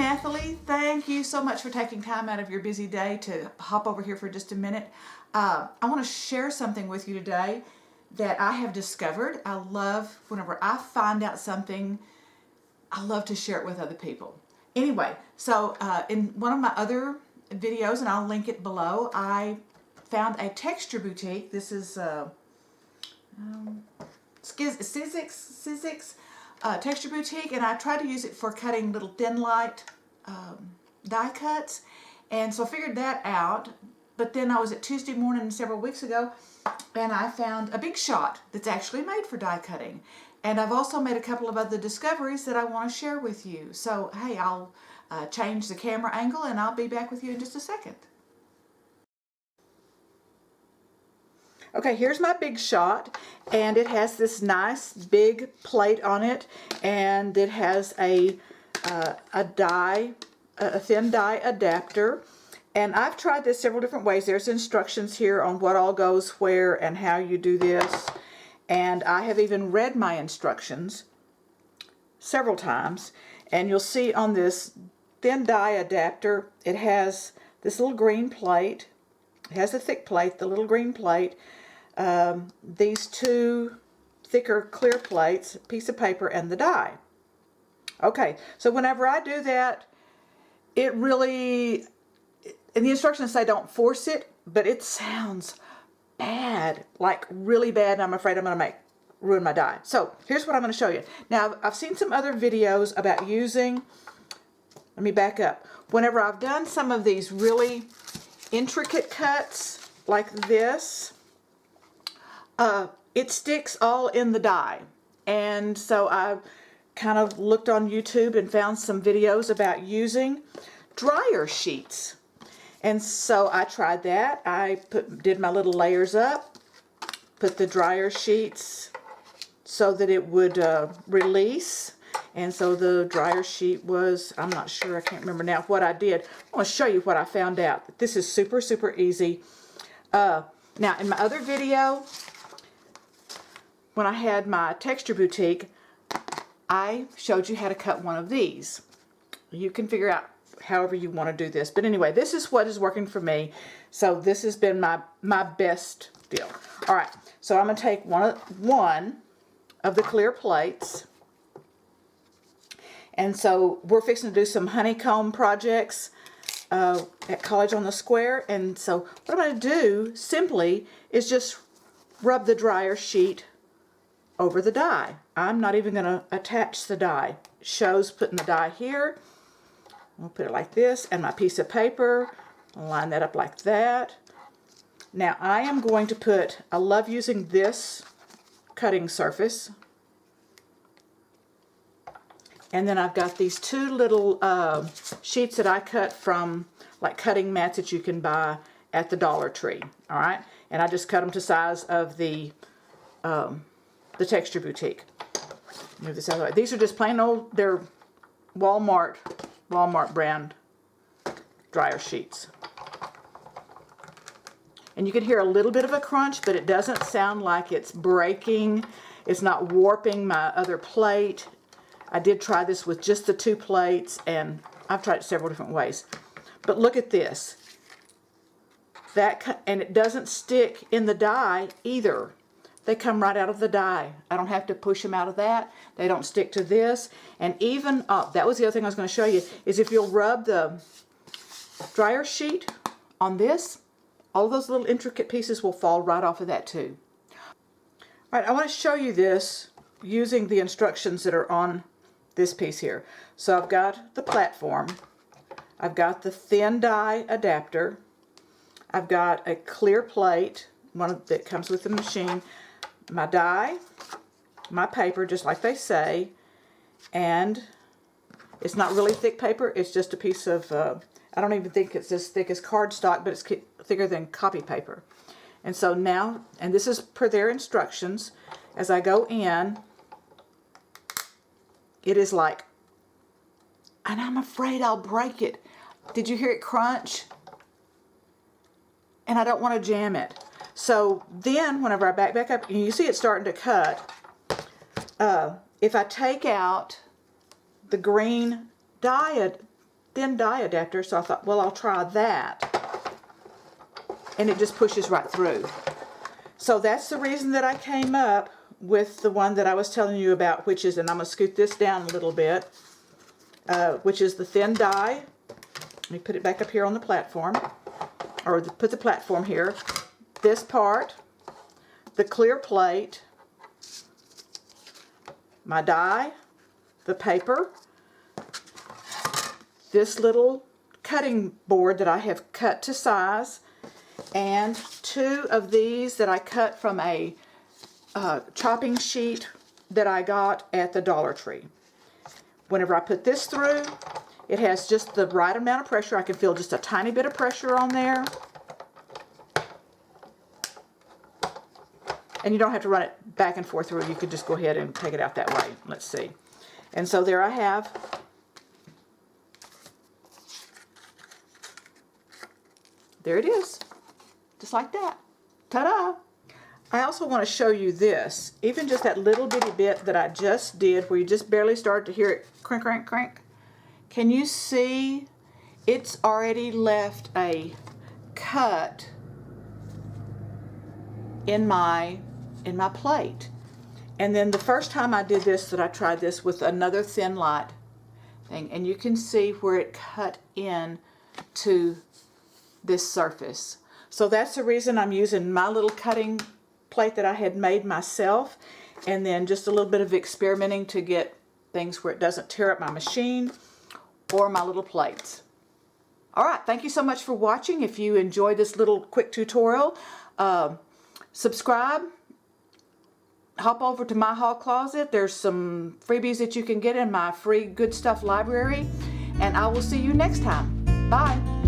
Nathalie, thank you so much for taking time out of your busy day to hop over here for just a minute. I want to share something with you today that I have discovered. I love whenever I find out something, I love to share it with other people. Anyway, so in one of my other videos, and I'll link it below, I found a texture boutique. This is Sizzix texture boutique, and I tried to use it for cutting little Thin Lite die cuts, and so I figured that out. But then I was at Tuesday morning several weeks ago, and I found a Big Shot that's actually made for die cutting. And I've also made a couple of other discoveries that I want to share with you. So hey, I'll change the camera angle and I'll be back with you in just a second. Okay, here's my Big Shot, and it has this nice big plate on it, and it has a thin die adapter. And I've tried this several different ways. There's instructions here on what all goes where and how you do this. And I have even read my instructions several times. And you'll see on this thin die adapter, it has this little green plate. It has a thick plate, the little green plate. These two thicker clear plates, piece of paper, and the die. Okay, so whenever I do that, it really, and the instructions say don't force it, but it sounds bad, like really bad, and I'm afraid I'm going to ruin my die. So here's what I'm going to show you. Now, I've seen some other videos about using, let me back up. Whenever I've done some of these really intricate cuts like this, it sticks all in the die. And so I kind of looked on YouTube and found some videos about using dryer sheets. And so I tried that. I did my little layers up, put the dryer sheets so that it would release. And so the dryer sheet was, I'm not sure, I can't remember now what I did. I want to show you what I found out. This is super, super easy. Now, in my other video, when I had my texture boutique, I showed you how to cut one of these. You can figure out however you want to do this. But anyway, this is what is working for me. So this has been my best deal. All right, so I'm going to take one of the clear plates. And so we're fixing to do some honeycomb projects at College on the Square. And so what I'm going to do simply is just rub the dryer sheet over the die. I'm not even going to attach the die. It shows putting the die here. I'll put it like this, and my piece of paper, I'll line that up like that. Now I am going to put, I love using this cutting surface. And then I've got these two little sheets that I cut from like cutting mats that you can buy at the Dollar Tree. All right, and I just cut them to size of the texture boutique. Move this out of the way. These are just plain old, they're Walmart brand dryer sheets. And you can hear a little bit of a crunch, but it doesn't sound like it's breaking. It's not warping my other plate. I did try this with just the two plates, and I've tried it several different ways. But look at this. And it doesn't stick in the die either. They come right out of the die. I don't have to push them out of that. They don't stick to this. And even, that was the other thing I was going to show you, is if you'll rub the dryer sheet on this, all those little intricate pieces will fall right off of that too. All right, I want to show you this using the instructions that are on this piece here. So I've got the platform. I've got the thin die adapter. I've got a clear plate, one that comes with the machine. My die, my paper, just like they say, and it's not really thick paper, it's just a piece of, I don't even think it's as thick as cardstock, but it's thicker than copy paper. And so now, and this is per their instructions, as I go in, it is like, and I'm afraid I'll break it. Did you hear it crunch? And I don't want to jam it. So then whenever I back up, and you see it starting to cut, if I take out the green die thin die adapter, so I thought, well, I'll try that. And it just pushes right through. So that's the reason that I came up with the one that I was telling you about, which is, and I'm going to scoot this down a little bit, which is the thin die. Let me put it back up here on the platform, or put the platform here. This part, the clear plate, my die, the paper, this little cutting board that I have cut to size, and 2 of these that I cut from a chopping sheet that I got at the Dollar Tree. Whenever I put this through, it has just the right amount of pressure. I can feel just a tiny bit of pressure on there. And you don't have to run it back and forth through. You could just go ahead and take it out that way. Let's see. And so there I have there it is. Just like that. Ta-da! I also want to show you this. Even just that little bitty bit that I just did, where you just barely started to hear it crank, crank, crank. Can you see? It's already left a cut in my plate. And then the first time I did this, that I tried this with another Thin Lite thing, and you can see where it cut in to this surface. So that's the reason I'm using my little cutting plate that I had made myself, and then just a little bit of experimenting to get things where it doesn't tear up my machine or my little plates. All right, thank you so much for watching. If you enjoyed this little quick tutorial, subscribe, hop over to my Haul Closet. There's some freebies that you can get in my free Good Stuff library, and I will see you next time. Bye.